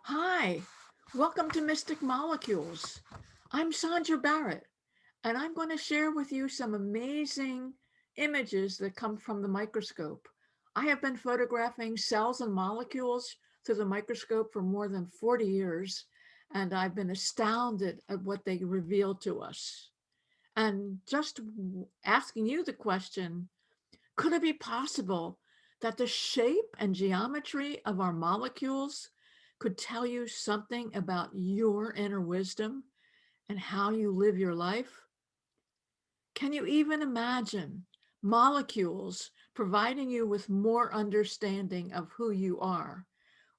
Hi, welcome to Mystic Molecules. I'm Sondra Barrett, and I'm going to share with you some amazing images that come from the microscope. I have been photographing cells and molecules through the microscope for more than 40 years, and I've been astounded at what they reveal to us. And just asking you the question, could it be possible that the shape and geometry of our molecules could tell you something about your inner wisdom and how you live your life? Can you even imagine molecules providing you with more understanding of who you are?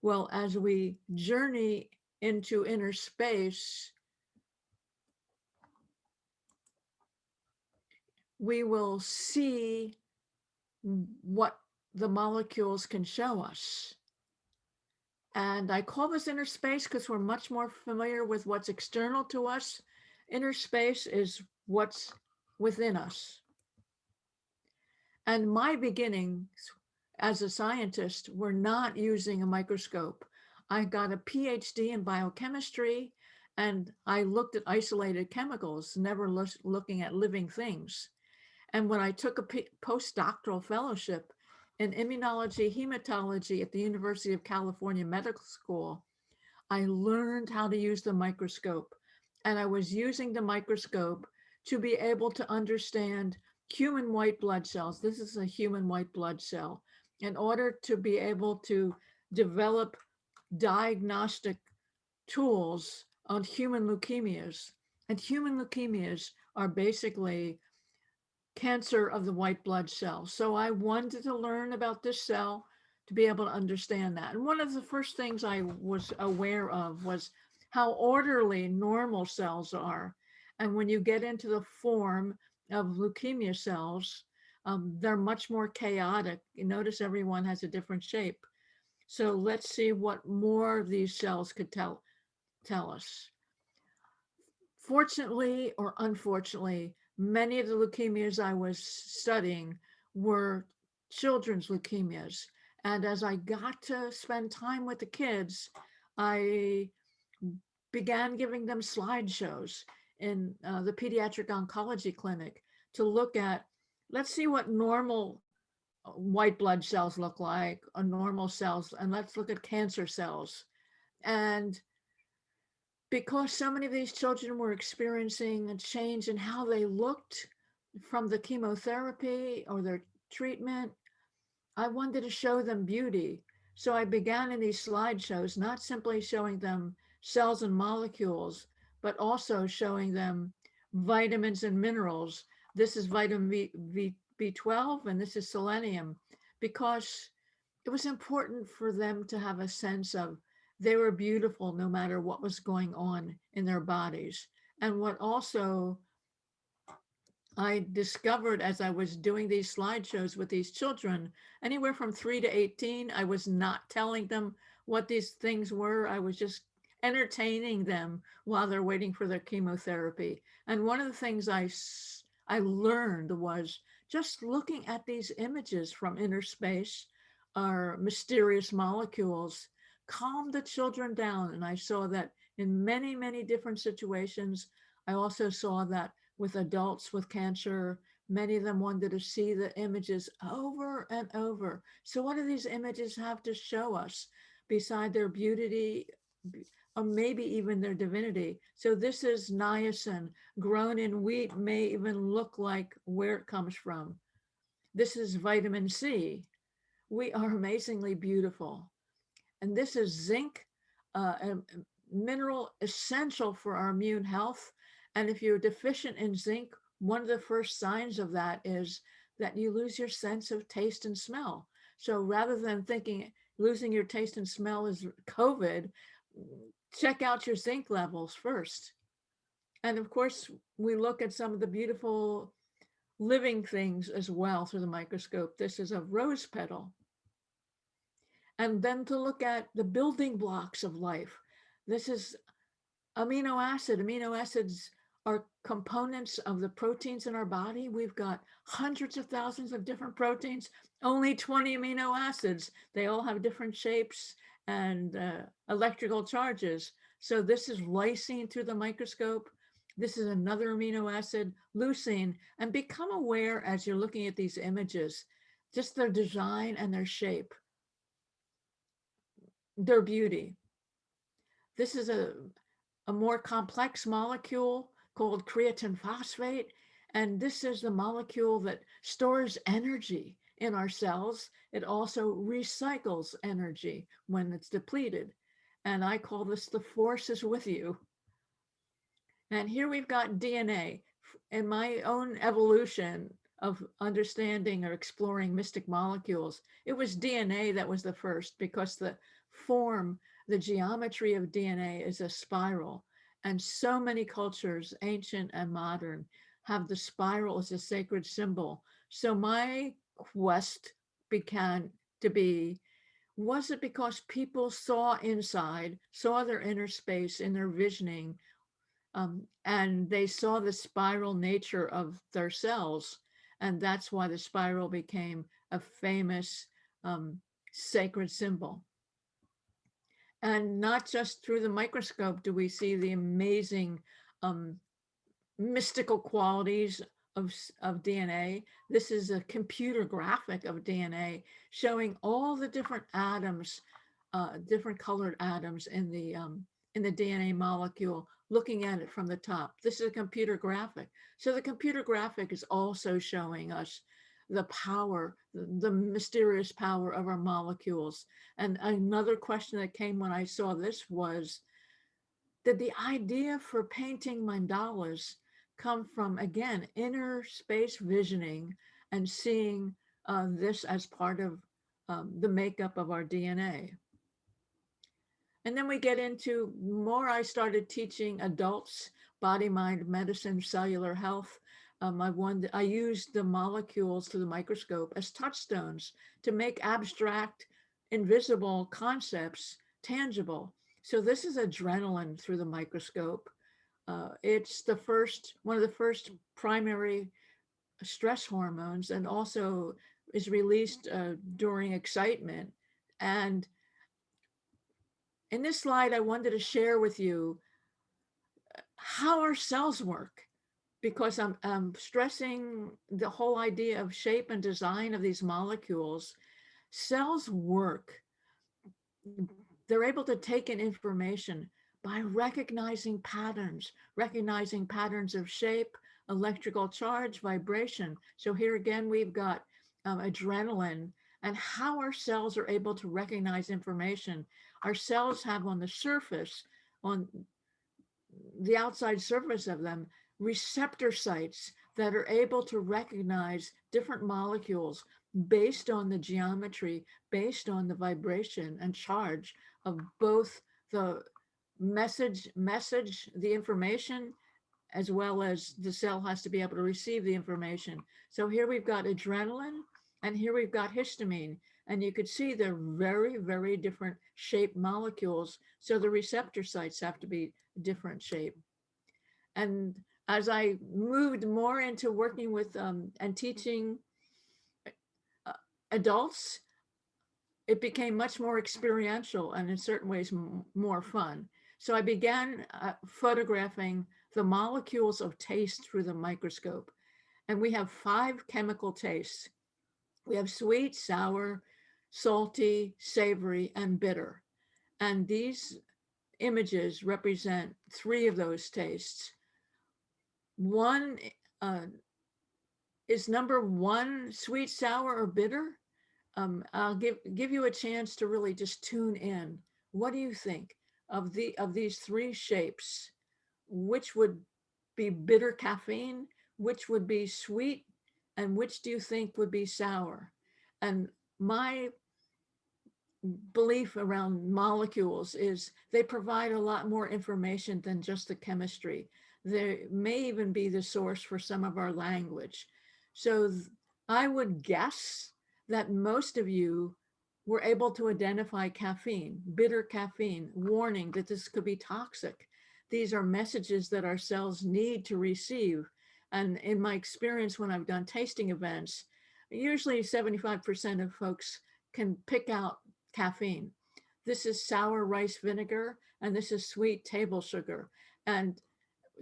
Well, as we journey into inner space, we will see what the molecules can show us. And I call this inner space because we're much more familiar with what's external to us. Inner space is what's within us. And my beginnings as a scientist were not using a microscope. I got a PhD in biochemistry and I looked at isolated chemicals, never looking at living things. And when I took a postdoctoral fellowship in immunology, hematology at the University of California Medical School, I learned how to use the microscope. And I was using the microscope to be able to understand human white blood cells. This is a human white blood cell. In order to be able to develop diagnostic tools on human leukemias. And human leukemias are basically cancer of the white blood cell. So I wanted to learn about this cell to be able to understand that. And one of the first things I was aware of was how orderly normal cells are. And when you get into the form of leukemia cells, they're much more chaotic. You notice everyone has a different shape. So let's see what more of these cells could tell us. Fortunately or unfortunately, many of the leukemias I was studying were children's leukemias. And as I got to spend time with the kids, I began giving them slideshows in the pediatric oncology clinic to look at, let's see what normal white blood cells look like, or normal cells, and let's look at cancer cells. And because so many of these children were experiencing a change in how they looked from the chemotherapy or their treatment, I wanted to show them beauty. So I began in these slideshows, not simply showing them cells and molecules, but also showing them vitamins and minerals. This is vitamin B12 and this is selenium, because it was important for them to have a sense of they were beautiful no matter what was going on in their bodies. And what also I discovered as I was doing these slideshows with these children, anywhere from 3 to 18, I was not telling them what these things were. I was just entertaining them while they're waiting for their chemotherapy. And one of the things I learned was just looking at these images from inner space, our mysterious molecules, calmed the children down. And I saw that in many, many different situations. I also saw that with adults with cancer, many of them wanted to see the images over and over. So, what do these images have to show us beside their beauty, or maybe even their divinity? So, this is niacin grown in wheat, may even look like where it comes from. This is vitamin C. We are amazingly beautiful. And this is zinc, a mineral essential for our immune health. And if you're deficient in zinc, one of the first signs of that is that you lose your sense of taste and smell. So rather than thinking losing your taste and smell is COVID, check out your zinc levels first. And of course, we look at some of the beautiful living things as well through the microscope. This is a rose petal. And then to look at the building blocks of life. This is amino acid. Amino acids are components of the proteins in our body. We've got hundreds of thousands of different proteins, only 20 amino acids. They all have different shapes and electrical charges. So this is lysine through the microscope. This is another amino acid, leucine, and become aware as you're looking at these images, just their design and their shape, their beauty. This is a more complex molecule called creatine phosphate. And this is the molecule that stores energy in our cells. It also recycles energy when it's depleted. And I call this the force is with you. And here we've got DNA. In my own evolution of understanding or exploring mystic molecules, it was DNA that was the first because the form, the geometry of DNA is a spiral. And so many cultures, ancient and modern, have the spiral as a sacred symbol. So my quest began to be, was it because people saw inside, saw their inner space in their visioning, and they saw the spiral nature of their cells, and that's why the spiral became a famous sacred symbol. And not just through the microscope do we see the amazing um, mystical qualities of DNA. This is a computer graphic of DNA showing all the different atoms, different colored atoms in the DNA molecule, looking at it from the top. This is a computer graphic. So the computer graphic is also showing us the power, the mysterious power of our molecules. And another question that came when I saw this was, did the idea for painting mandalas come from, again, inner space visioning and seeing this as part of the makeup of our DNA? And then we get into more. I started teaching adults body, mind, medicine, cellular health. I used the molecules through the microscope as touchstones to make abstract, invisible concepts tangible. So this is adrenaline through the microscope. It's one of the first primary stress hormones, and also is released during excitement. And in this slide, I wanted to share with you how our cells work, because I'm stressing the whole idea of shape and design of these molecules. Cells work. They're able to take in information by recognizing patterns of shape, electrical charge, vibration. So here again, we've got adrenaline, and how our cells are able to recognize information. Our cells have on the surface, on the outside surface of them, receptor sites that are able to recognize different molecules based on the geometry, based on the vibration and charge of both the the information, as well as the cell has to be able to receive the information. So here we've got adrenaline, and here we've got histamine. And you could see they're very, very different shaped molecules. So the receptor sites have to be different shape. And as I moved more into working with and teaching uh, adults, it became much more experiential and in certain ways more fun. So I began photographing the molecules of taste through the microscope. And we have 5 chemical tastes. We have sweet, sour, salty, savory, and bitter. And these images represent 3 of those tastes. One uh, is number 1 sweet, sour, or bitter? I'll give you a chance to really just tune in. What do you think of these 3 shapes? Which would be bitter caffeine? Which would be sweet? And which do you think would be sour? And my belief around molecules is they provide a lot more information than just the chemistry. They may even be the source for some of our language. So I would guess that most of you were able to identify caffeine, bitter caffeine, warning that this could be toxic. These are messages that our cells need to receive. And in my experience, when I've done tasting events, usually 75% of folks can pick out caffeine. This is sour rice vinegar, and this is sweet table sugar. And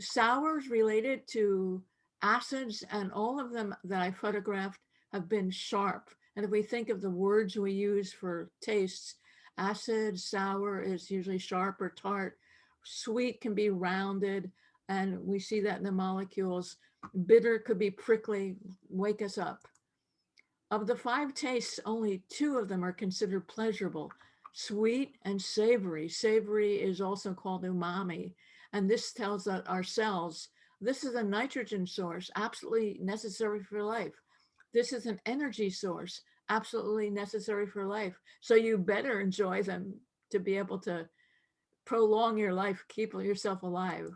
sours related to acids, and all of them that I photographed have been sharp. And if we think of the words we use for tastes, acid, sour is usually sharp or tart. Sweet can be rounded, and we see that in the molecules. Bitter could be prickly, wake us up. Of the five tastes, only two of them are considered pleasurable, sweet and savory. Savory is also called umami. And this tells our cells this is a nitrogen source, absolutely necessary for life. This is an energy source, absolutely necessary for life. So you better enjoy them to be able to prolong your life, keep yourself alive.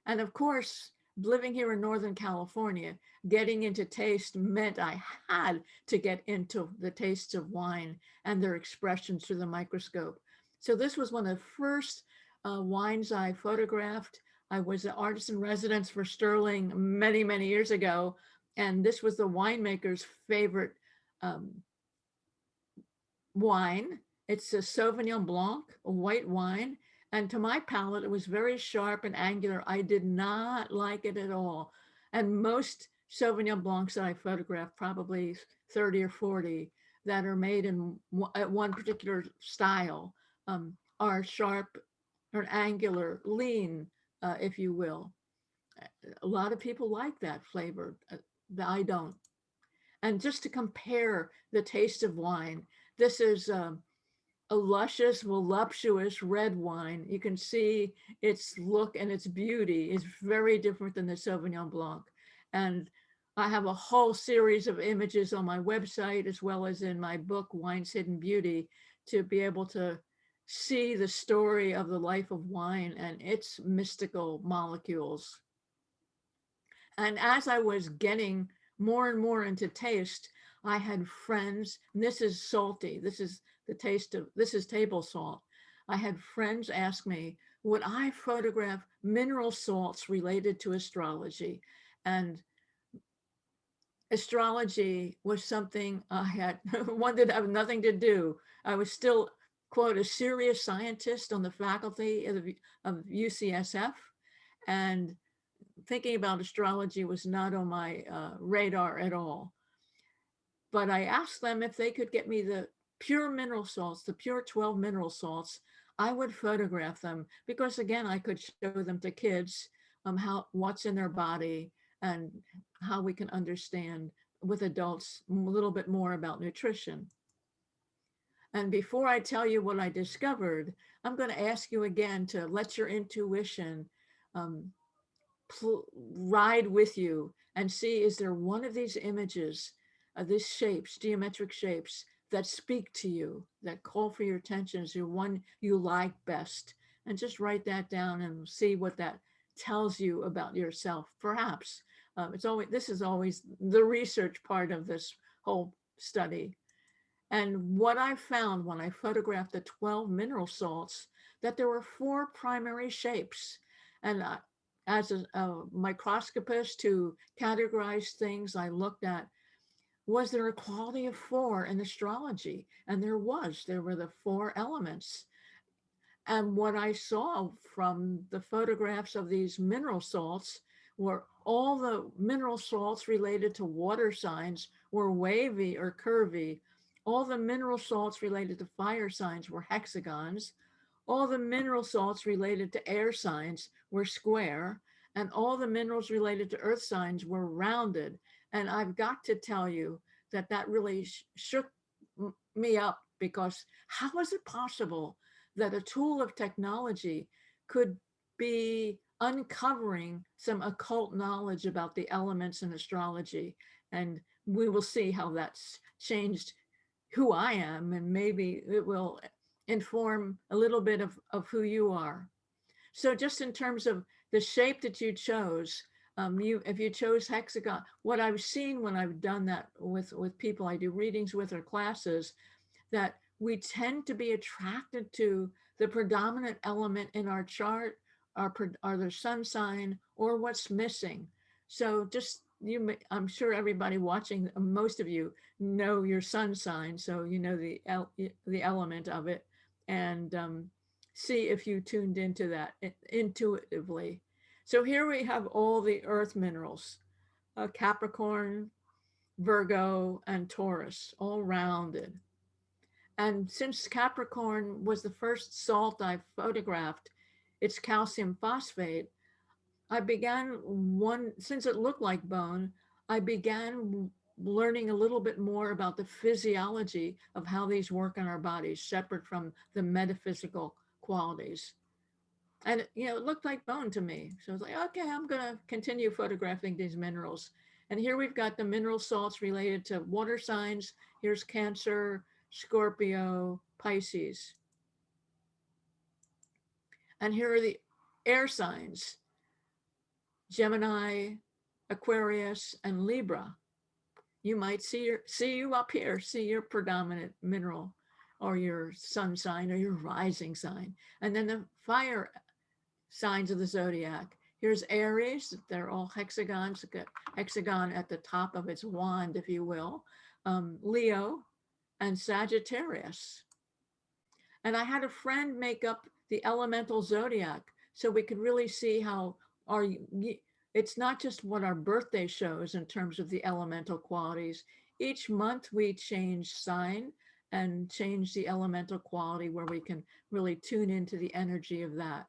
And of course, living here in Northern California, getting into taste meant I had to get into the tastes of wine and their expressions through the microscope. So this was one of the first wines I photographed. I was an artist in residence for Sterling many, many years ago. And this was the winemaker's favorite um, wine. It's a Sauvignon Blanc, a white wine. And to my palate, it was very sharp and angular. I did not like it at all. And most Sauvignon Blancs that I photographed, probably 30 or 40, that are made in one particular style, are sharp or angular, lean, if you will. A lot of people like that flavor. I don't. And just to compare the taste of wine, this is a luscious, voluptuous red wine. You can see its look and its beauty is very different than the Sauvignon Blanc. And I have a whole series of images on my website, as well as in my book, Wine's Hidden Beauty, to be able to see the story of the life of wine and its mystical molecules. And as I was getting more and more into taste, I had friends, and this is salty. This is the taste of, this is table salt. I had friends ask me, would I photograph mineral salts related to astrology? And astrology was something I had wanted to have nothing to do. I was still, quote, a serious scientist on the faculty of UCSF. And thinking about astrology was not on my radar at all. But I asked them if they could get me the pure mineral salts, the pure 12 mineral salts. I would photograph them because, again, I could show them to kids how what's in their body and how we can understand with adults a little bit more about nutrition. And before I tell you what I discovered, I'm going to ask you again to let your intuition um, ride with you and see, is there one of these images, these shapes, geometric shapes, that speak to you, that call for your attention, is your one you like best? And just write that down and see what that tells you about yourself. Perhaps it's always, this is always the research part of this whole study. And what I found when I photographed the 12 mineral salts, that there were four primary shapes. And as a microscopist who categorized things, I looked at, was there a quality of four in astrology? And there was. There were the four elements. And what I saw from the photographs of these mineral salts were all the mineral salts related to water signs were wavy or curvy. All the mineral salts related to fire signs were hexagons. All the mineral salts related to air signs were square. And all the minerals related to earth signs were rounded. And I've got to tell you that that really shook me up, because how is it possible that a tool of technology could be uncovering some occult knowledge about the elements in astrology? And we will see how that's changed who I am, and maybe it will inform a little bit of who you are. So just in terms of the shape that you chose, if you chose hexagon, what I've seen when I've done that with people I do readings with or classes, that we tend to be attracted to the predominant element in our chart, our their sun sign, or what's missing. So just you, I'm sure everybody watching, most of you know your sun sign, so you know the element of it. and see if you tuned into that intuitively. So here we have all the earth minerals, Capricorn, Virgo, and Taurus, all rounded. And since Capricorn was the first salt I photographed, it's calcium phosphate, I began since it looked like bone, I began learning a little bit more about the physiology of how these work in our bodies, separate from the metaphysical qualities. And it looked like bone to me. So I was like, okay, I'm going to continue photographing these minerals. And here we've got the mineral salts related to water signs. Here's Cancer, Scorpio, Pisces. And here are the air signs: Gemini, Aquarius, and Libra. You might see you up here, see your predominant mineral or your sun sign or your rising sign. And then the fire signs of the zodiac. Here's Aries. They're all hexagons, hexagon at the top of its wand, if you will. Leo and Sagittarius. And I had a friend make up the elemental zodiac so we could really see how our it's not just what our birthday shows in terms of the elemental qualities. Each month we change sign and change the elemental quality where we can really tune into the energy of that.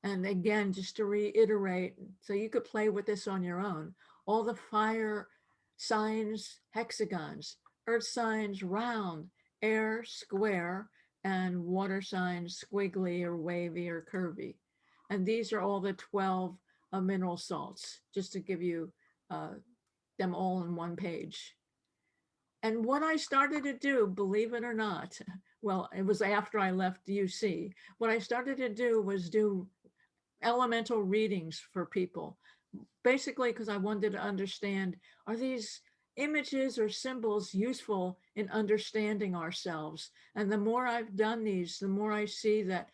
And again, just to reiterate, so you could play with this on your own, all the fire signs, hexagons, earth signs, round, air, square, and water signs, squiggly or wavy or curvy. And these are all the 12 mineral salts, just to give you them all in one page. And what I started to do, believe it or not, well, it was after I left UC, what I started to do was do elemental readings for people, basically because I wanted to understand, are these images or symbols useful in understanding ourselves? And the more I've done these, the more I see that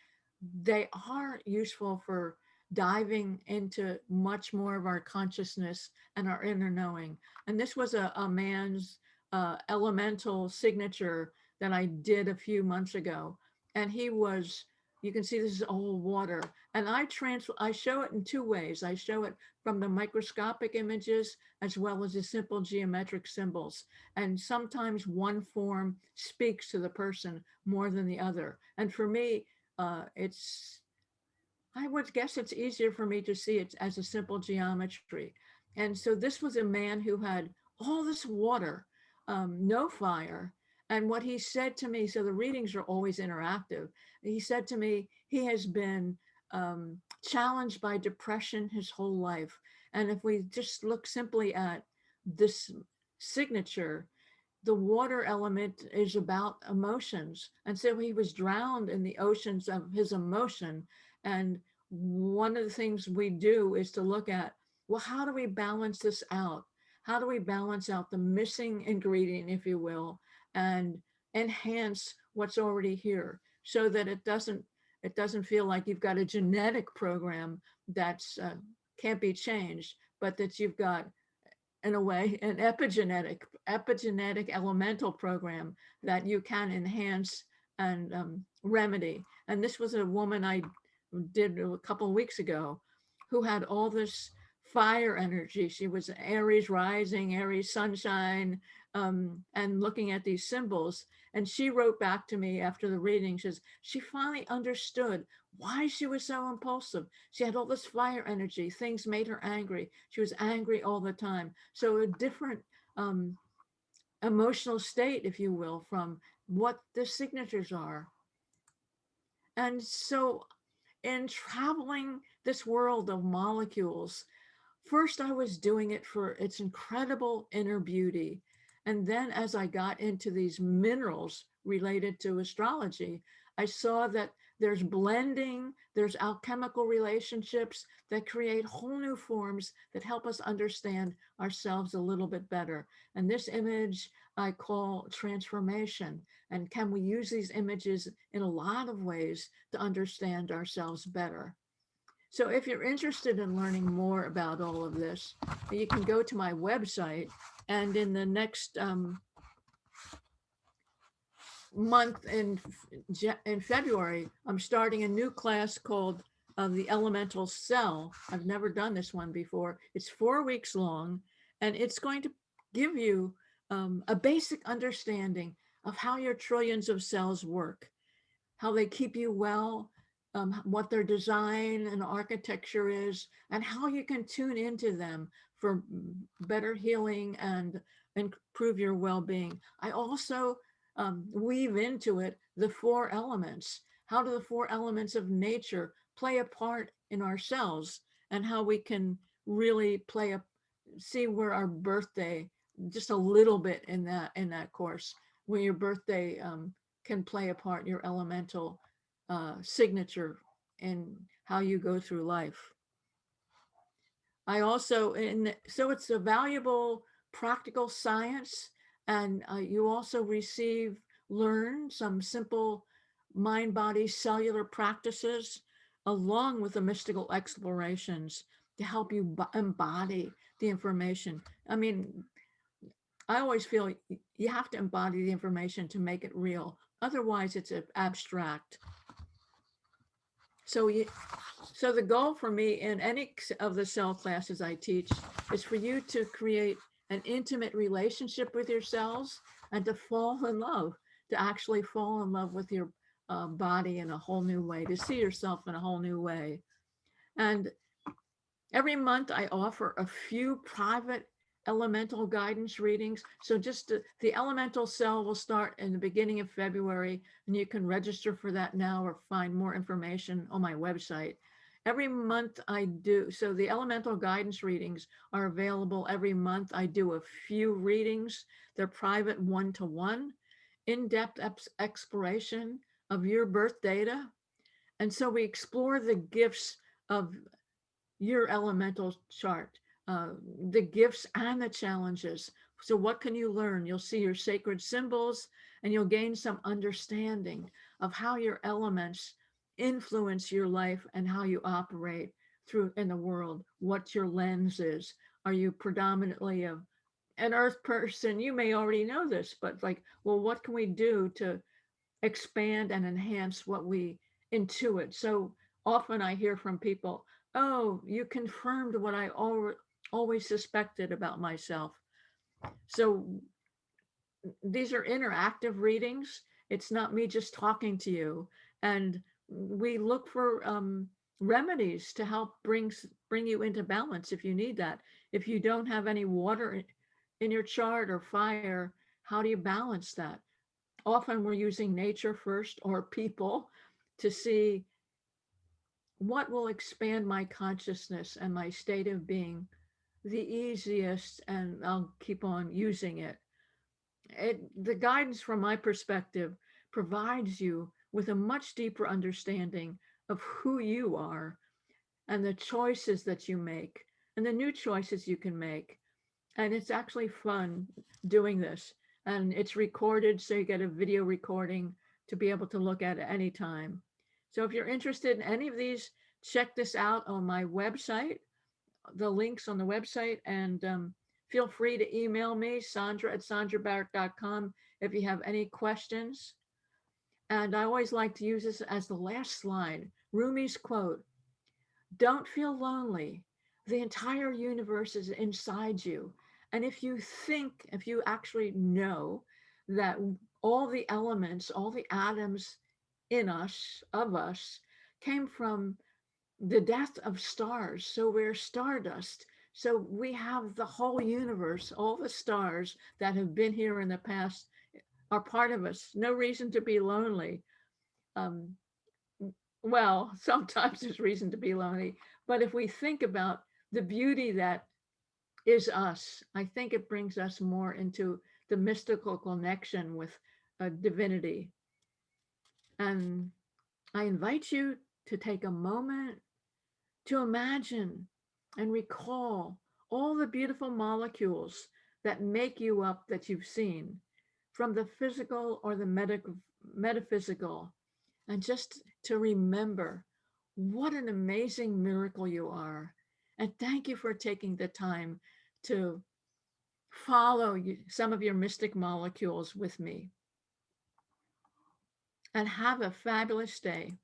they are useful for diving into much more of our consciousness and our inner knowing. And this was a man's elemental signature that I did a few months ago. And he was, you can see this is all water. And I show it in two ways. I show it from the microscopic images as well as the simple geometric symbols. And sometimes one form speaks to the person more than the other. And for me, I would guess it's easier for me to see it as a simple geometry. And so this was a man who had all this water, no fire. And what he said to me, so the readings are always interactive. He said to me, he has been challenged by depression his whole life. And if we just look simply at this signature, the water element is about emotions. And so he was drowned in the oceans of his emotion. And one of the things we do is to look at, well, how do we balance this out? How do we balance out the missing ingredient, if you will, and enhance what's already here so that it doesn't feel like you've got a genetic program that's can't be changed, but that you've got, in a way, an epigenetic elemental program that you can enhance and remedy. And this was a woman I did a couple of weeks ago who had all this fire energy. She was Aries rising, Aries sunshine, and looking at these symbols. And she wrote back to me after the reading, says she finally understood why she was so impulsive. She had all this fire energy. Things made her angry. She was angry all the time. So a different emotional state, if you will, from what the signatures are. And so in traveling this world of molecules, first I was doing it for its incredible inner beauty. And then as I got into these minerals related to astrology, I saw that there's blending, there's alchemical relationships that create whole new forms that help us understand ourselves a little bit better. And this image I call transformation. And can we use these images in a lot of ways to understand ourselves better? So if you're interested in learning more about all of this, you can go to my website, and in the next month in February, I'm starting a new class called the Elemental Cell. I've never done this one before. It's 4 weeks long, and it's going to give you a basic understanding of how your trillions of cells work, how they keep you well, what their design and architecture is, and how you can tune into them for better healing and improve your well-being. I also weave into it the four elements. How do the four elements of nature play a part in ourselves, and how we can really see where our birthday, just a little bit in that course, where your birthday can play a part, your elemental signature in how you go through life. I also, so it's a valuable practical science, and you also learn some simple mind body cellular practices along with the mystical explorations to help you embody the information. I mean, I always feel you have to embody the information to make it real. Otherwise, it's abstract. So, so the goal for me in any of the cell classes I teach is for you to create an intimate relationship with your cells and to fall in love, to actually fall in love with your body in a whole new way, to see yourself in a whole new way. And every month I offer a few private elemental guidance readings. So just the elemental cell will start in the beginning of February, and you can register for that now or find more information on my website. Every month I do, so the elemental guidance readings are available every month. I do a few readings. They're private one-to-one, in-depth exploration of your birth data. And so we explore the gifts of your elemental chart, the gifts and the challenges. So, what can you learn? You'll see your sacred symbols, and you'll gain some understanding of how your elements influence your life and how you operate through in the world. What your lens is. Are you predominantly an earth person? You may already know this, but like, well, what can we do to expand and enhance what we intuit? So often I hear from people, oh, you confirmed what I always suspected about myself. So these are interactive readings. It's not me just talking to you. And we look for remedies to help bring you into balance if you need that. If you don't have any water in your chart or fire, how do you balance that? Often we're using nature first or people to see what will expand my consciousness and my state of being the easiest, and I'll keep on using it. The guidance from my perspective provides you with a much deeper understanding of who you are and the choices that you make and the new choices you can make. And it's actually fun doing this. And it's recorded, so you get a video recording to be able to look at anytime. So if you're interested in any of these, check this out on my website, the links on the website, and feel free to email me, Sondra@sondrabarrett.com, if you have any questions. And I always like to use this as the last slide. Rumi's quote, don't feel lonely. The entire universe is inside you. And if you actually know that all the elements, all the atoms in us, of us, came from the death of stars. So we're stardust. So we have the whole universe, all the stars that have been here in the past are part of us. No reason to be lonely. Um, well, sometimes there's reason to be lonely, but if we think about the beauty that is us, I think it brings us more into the mystical connection with divinity. And I invite you to take a moment to imagine and recall all the beautiful molecules that make you up that you've seen, from the physical or the metaphysical, and just to remember what an amazing miracle you are. And thank you for taking the time to follow some of your mystic molecules with me. and have a fabulous day.